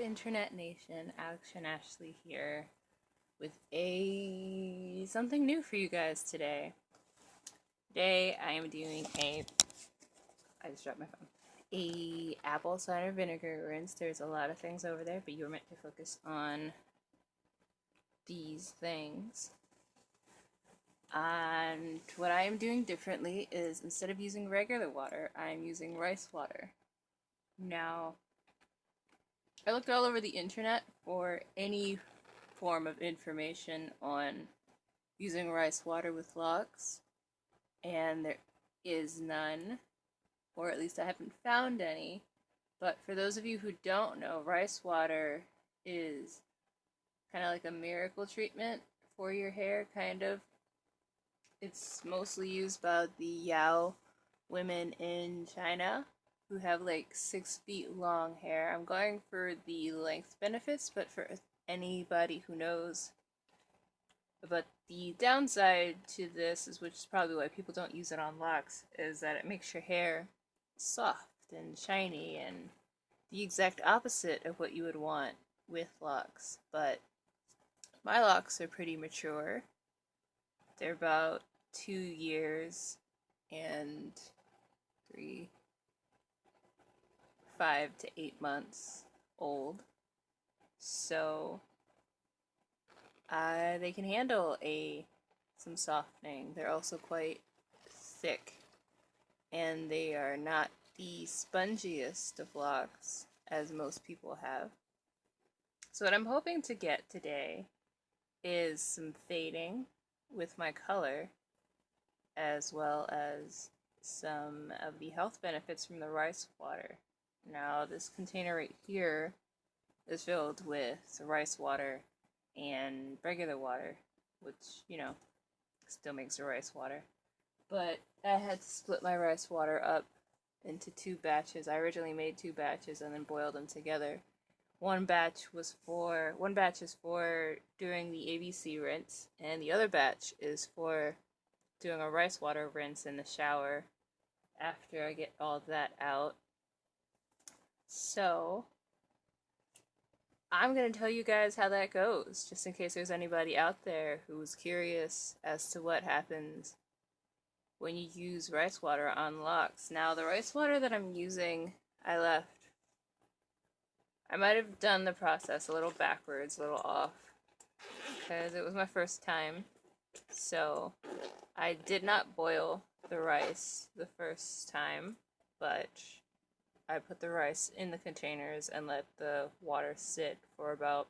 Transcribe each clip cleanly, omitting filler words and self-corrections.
Internet Nation, Action Ashley here with something new for you guys today. Today I am doing I just dropped my phone. A apple cider vinegar rinse. There's a lot of things over there, but you were meant to focus on these things. And what I am doing differently is instead of using regular water, I am using rice water. Now, I looked all over the internet for any form of information on using rice water with locs, and there is none, or at least I haven't found any. But for those of you who don't know, rice water is kind of like a miracle treatment for your hair, kind of. It's mostly used by the Yao women in China who have like 6 feet long hair. I'm going for the length benefits, but for anybody who knows. But the downside to this is, which is probably why people don't use it on locks, is that it makes your hair soft and shiny and the exact opposite of what you would want with locks. But my locks are pretty mature. They're about 2 years and 5 to 8 months old. So they can handle some softening. They're also quite thick, and they are not the spongiest of locks as most people have. So what I'm hoping to get today is some fading with my color, as well as some of the health benefits from the rice water. Now, this container right here is filled with rice water and regular water, which, still makes a rice water. But I had to split my rice water up into 2 batches. I originally made 2 batches and then boiled them together. One batch is for doing the AVC rinse, and the other batch is for doing a rice water rinse in the shower after I get all that out. So, I'm going to tell you guys how that goes, just in case there's anybody out there who's curious as to what happens when you use rice water on locks. Now, the rice water that I'm using, I might have done the process a little backwards, a little off, because it was my first time. So, I did not boil the rice the first time, but I put the rice in the containers and let the water sit for about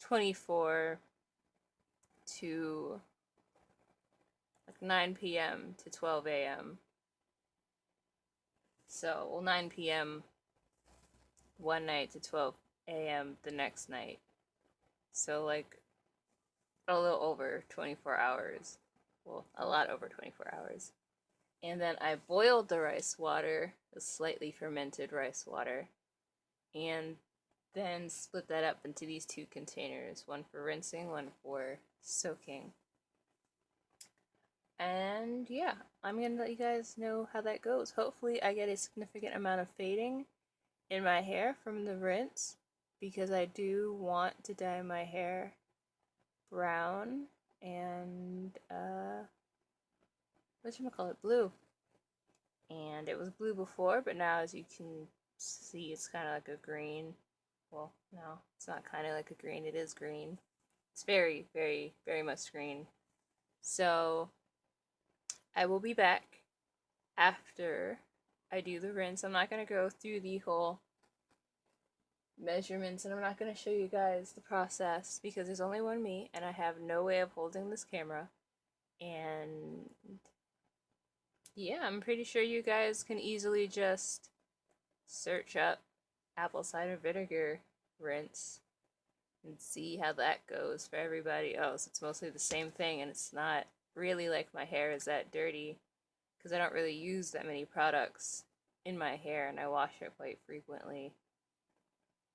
24 to 9 p.m. to 12 a.m. So, 9 p.m. one night to 12 a.m. the next night. So, like, a little over 24 hours. Well, a lot over 24 hours. And then I boiled the rice water, the slightly fermented rice water, and then split that up into these 2 containers, one for rinsing, one for soaking. And yeah, I'm going to let you guys know how that goes. Hopefully I get a significant amount of fading in my hair from the rinse, because I do want to dye my hair brown and blue. And it was blue before, but now, as you can see, it's kind of like a green. Well, no, it's not kind of like a green, it is green. It's very, very, very much green. So, I will be back after I do the rinse. I'm not going to go through the whole measurements, and I'm not going to show you guys the process, because there's only one me, and I have no way of holding this camera. And yeah, I'm pretty sure you guys can easily just search up apple cider vinegar rinse and see how that goes for everybody else. It's mostly the same thing, and it's not really like my hair is that dirty, because I don't really use that many products in my hair, and I wash it quite frequently.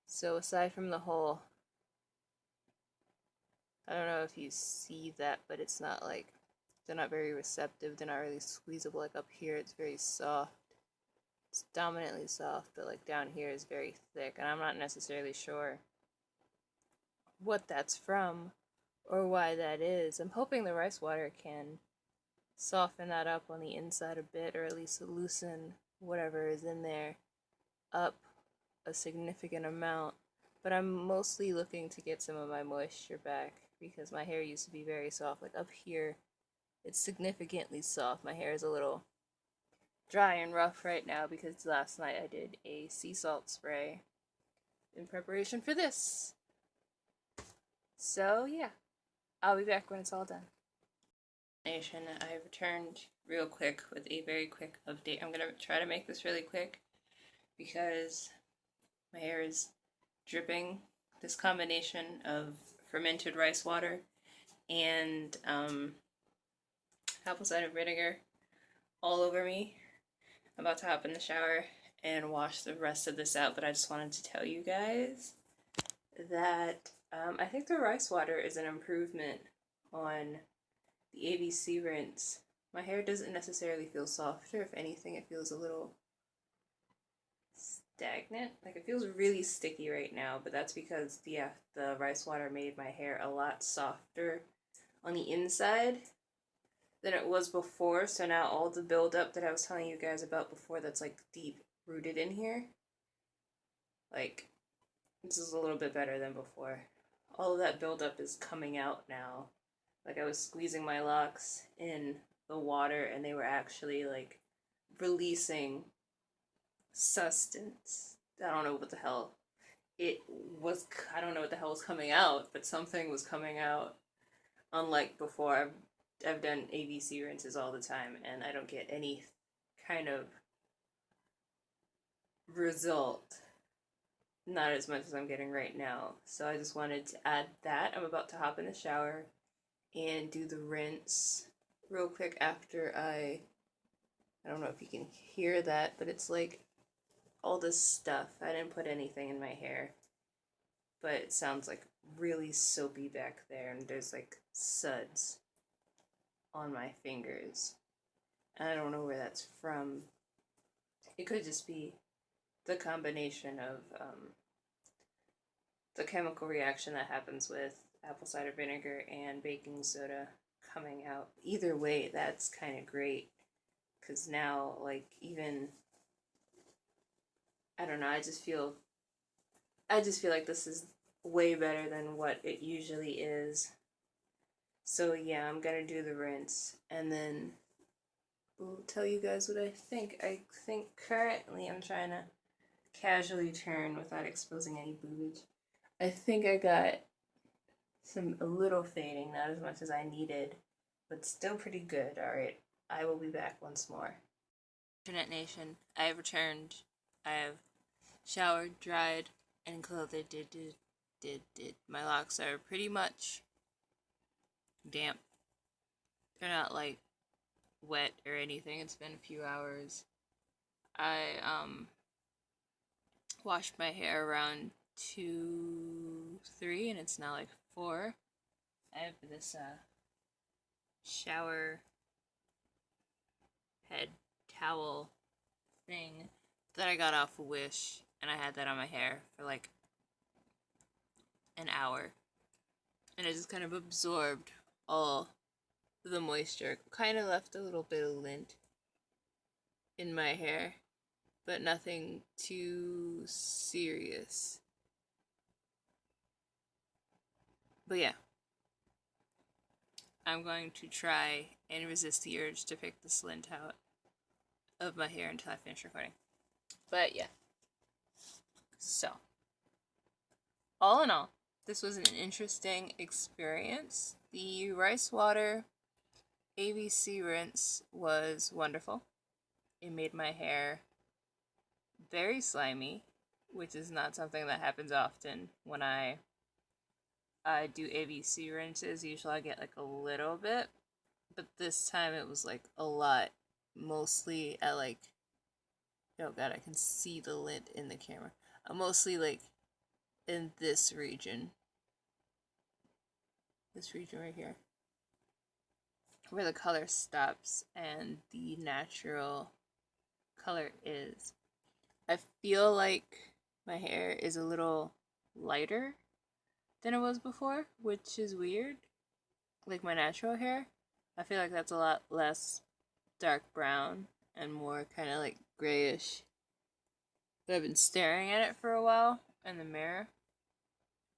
So aside from the whole, I don't know if you see that, but it's not like, they're not very receptive, they're not really squeezable like up here, it's very soft. It's dominantly soft, but like down here is very thick, and I'm not necessarily sure what that's from or why that is. I'm hoping the rice water can soften that up on the inside a bit, or at least loosen whatever is in there up a significant amount. But I'm mostly looking to get some of my moisture back because my hair used to be very soft. Like up here, it's significantly soft. My hair is a little dry and rough right now because last night I did a sea salt spray in preparation for this. So yeah, I'll be back when it's all done. Nation, I returned real quick with a very quick update. I'm gonna try to make this really quick because my hair is dripping this combination of fermented rice water and apple cider vinegar all over me. I'm about to hop in the shower and wash the rest of this out, but I just wanted to tell you guys that I think the rice water is an improvement on the AVC rinse. My hair doesn't necessarily feel softer. If anything, it feels a little stagnant. Like it feels really sticky right now, but that's because the rice water made my hair a lot softer on the inside than it was before. So now all the buildup that I was telling you guys about before that's like deep rooted in here, like this is a little bit better than before. All of that buildup is coming out now. Like I was squeezing my locks in the water and they were actually like releasing substance. I don't know what the hell it was. I don't know what the hell was coming out, but something was coming out. Unlike before, I've done AVC rinses all the time and I don't get any kind of result. Not as much as I'm getting right now. So I just wanted to add that. I'm about to hop in the shower and do the rinse real quick after I don't know if you can hear that, but it's like all this stuff. I didn't put anything in my hair, but it sounds like really soapy back there, and there's like suds on my fingers. And I don't know where that's from. It could just be the combination of the chemical reaction that happens with apple cider vinegar and baking soda coming out. Either way, that's kind of great because now, like, even I don't know, I just feel like this is way better than what it usually is. So yeah, I'm gonna do the rinse and then we'll tell you guys what I think. I think currently I'm trying to casually turn without exposing any boobage. I think I got a little fading, not as much as I needed, but still pretty good. Alright, I will be back once more. Internet Nation, I have returned. I have showered, dried, and clothed. My locks are pretty much damp. They're not like wet or anything. It's been a few hours. I washed my hair around 2, 3, and it's now like 4. I have this shower head towel thing that I got off of Wish, and I had that on my hair for like an hour, and it just kind of absorbed all the moisture. Kind of left a little bit of lint in my hair, but nothing too serious. But yeah, I'm going to try and resist the urge to pick this lint out of my hair until I finish recording. But yeah, so all in all, this was an interesting experience. The rice water AVC rinse was wonderful. It made my hair very slimy, which is not something that happens often when I do AVC rinses. Usually I get like a little bit, but this time it was like a lot. Mostly at like, oh god, I can see the lint in the camera. Mostly like in this region right here, where the color stops and the natural color is. I feel like my hair is a little lighter than it was before, which is weird. Like my natural hair, I feel like that's a lot less dark brown and more kind of like grayish. But I've been staring at it for a while in the mirror,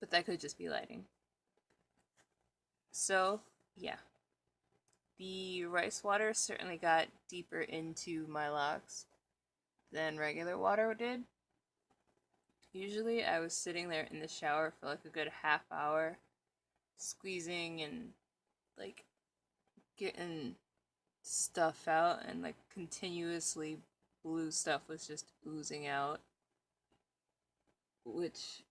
but that could just be lighting. So, yeah. The rice water certainly got deeper into my locks than regular water did. Usually I was sitting there in the shower for like a good half hour, squeezing and like getting stuff out, and like continuously blue stuff was just oozing out, which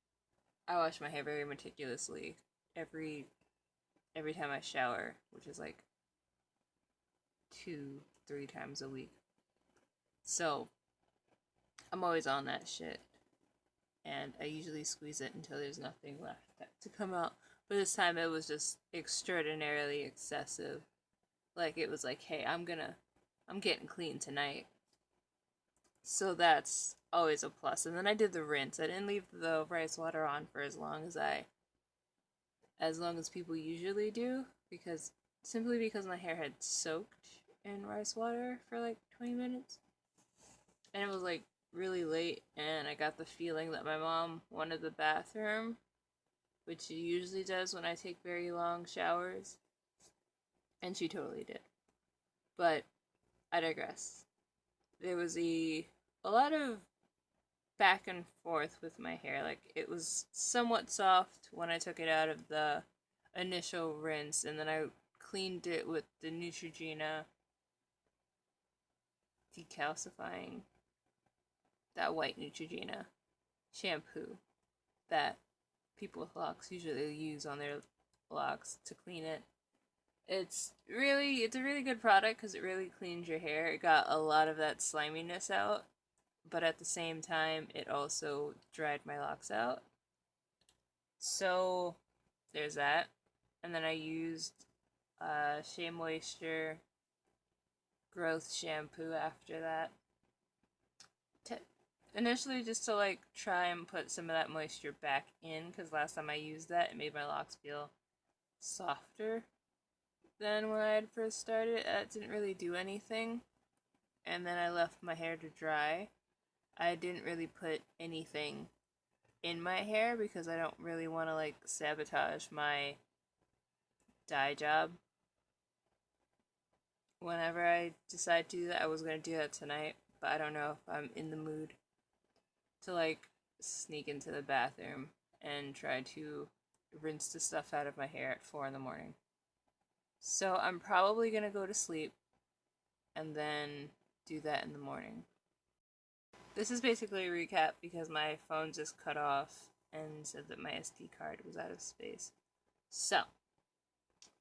I wash my hair very meticulously every time I shower, which is like 2-3 times a week. So I'm always on that shit, and I usually squeeze it until there's nothing left to come out. But this time it was just extraordinarily excessive. Like it was like, hey, I'm getting clean tonight. So that's always a plus. And then I did the rinse. I didn't leave the rice water on for as long as people usually do, because my hair had soaked in rice water for like 20 minutes. And it was like really late, and I got the feeling that my mom wanted the bathroom, which she usually does when I take very long showers. And she totally did. But I digress. There was a lot of back and forth with my hair. Like, it was somewhat soft when I took it out of the initial rinse, and then I cleaned it with the Neutrogena decalcifying, that white Neutrogena shampoo that people with locks usually use on their locks to clean it. It's a really good product because it really cleans your hair. It got a lot of that sliminess out, but at the same time, it also dried my locks out. So there's that. And then I used Shea Moisture growth shampoo after that. Initially just to like try and put some of that moisture back in, because last time I used that, it made my locks feel softer than when I had first started. It didn't really do anything. And then I left my hair to dry. I didn't really put anything in my hair because I don't really want to like sabotage my dye job. Whenever I decide to do that, I was going to do that tonight, but I don't know if I'm in the mood to like sneak into the bathroom and try to rinse the stuff out of my hair at 4 in the morning. So I'm probably going to go to sleep and then do that in the morning. This is basically a recap because my phone just cut off and said that my SD card was out of space. So,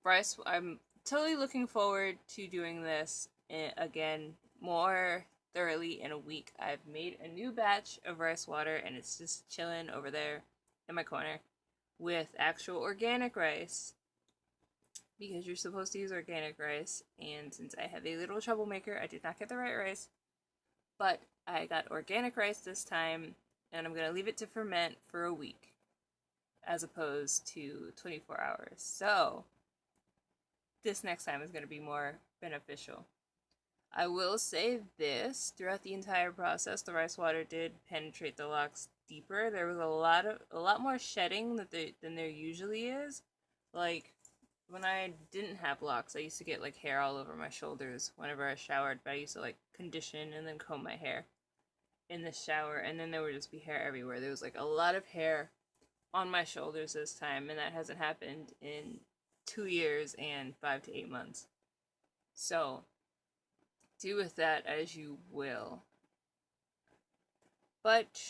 Bryce, I'm totally looking forward to doing this again more thoroughly in a week. I've made a new batch of rice water, and it's just chilling over there in my corner with actual organic rice, because you're supposed to use organic rice, and since I have a little troublemaker, I did not get the right rice, but I got organic rice this time, and I'm going to leave it to ferment for a week as opposed to 24 hours. So this next time is going to be more beneficial. I will say this, throughout the entire process, the rice water did penetrate the locks deeper. There was a lot more shedding than there usually is. Like, when I didn't have locks, I used to get like hair all over my shoulders whenever I showered, but I used to like condition and then comb my hair in the shower, and then there would just be hair everywhere. There was like a lot of hair on my shoulders this time, and that hasn't happened in 2 years and 5 to 8 months. So do with that as you will. But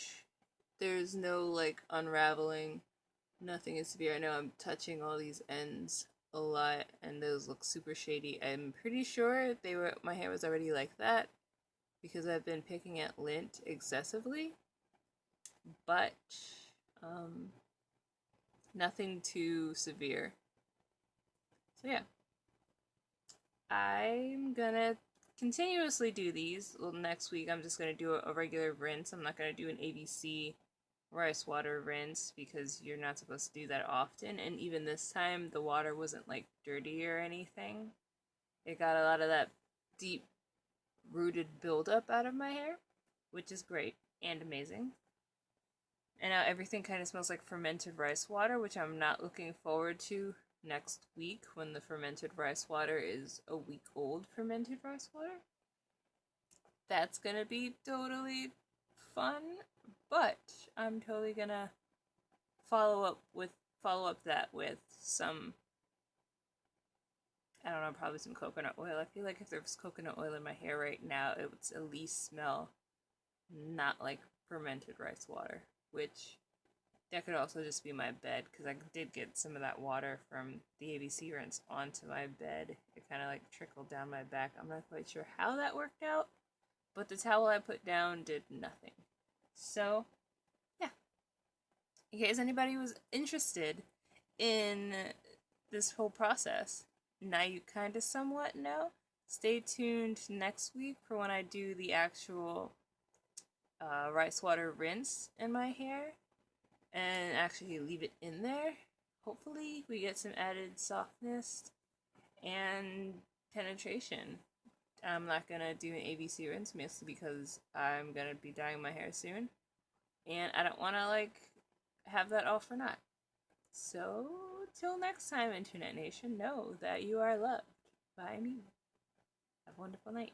there's no like unraveling. Nothing is severe. I know I'm touching all these ends a lot, and those look super shady. I'm pretty sure my hair was already like that because I've been picking at lint excessively. But nothing too severe. So yeah, I'm gonna continuously do these. Well, next week I'm just going to do a regular rinse. I'm not going to do an AVC rice water rinse because you're not supposed to do that often. And even this time, the water wasn't like dirty or anything. It got a lot of that deep rooted buildup out of my hair, which is great and amazing. And now everything kind of smells like fermented rice water, which I'm not looking forward to next week when the fermented rice water is a week old fermented rice water. That's gonna be totally fun, but I'm totally gonna follow up that with some, I don't know, probably some coconut oil. I feel like if there was coconut oil in my hair right now, it would at least smell not like fermented rice water, which that could also just be my bed, because I did get some of that water from the AVC rinse onto my bed. It kind of like trickled down my back. I'm not quite sure how that worked out, but the towel I put down did nothing. So, yeah. In case anybody was interested in this whole process, now you kind of somewhat know. Stay tuned next week for when I do the actual rice water rinse in my hair and actually leave it in there. Hopefully we get some added softness and penetration. I'm not gonna do an AVC rinse, mostly because I'm gonna be dyeing my hair soon, and I don't want to like have that all for naught. So till next time, Internet Nation, know that you are loved by me. Have a wonderful night.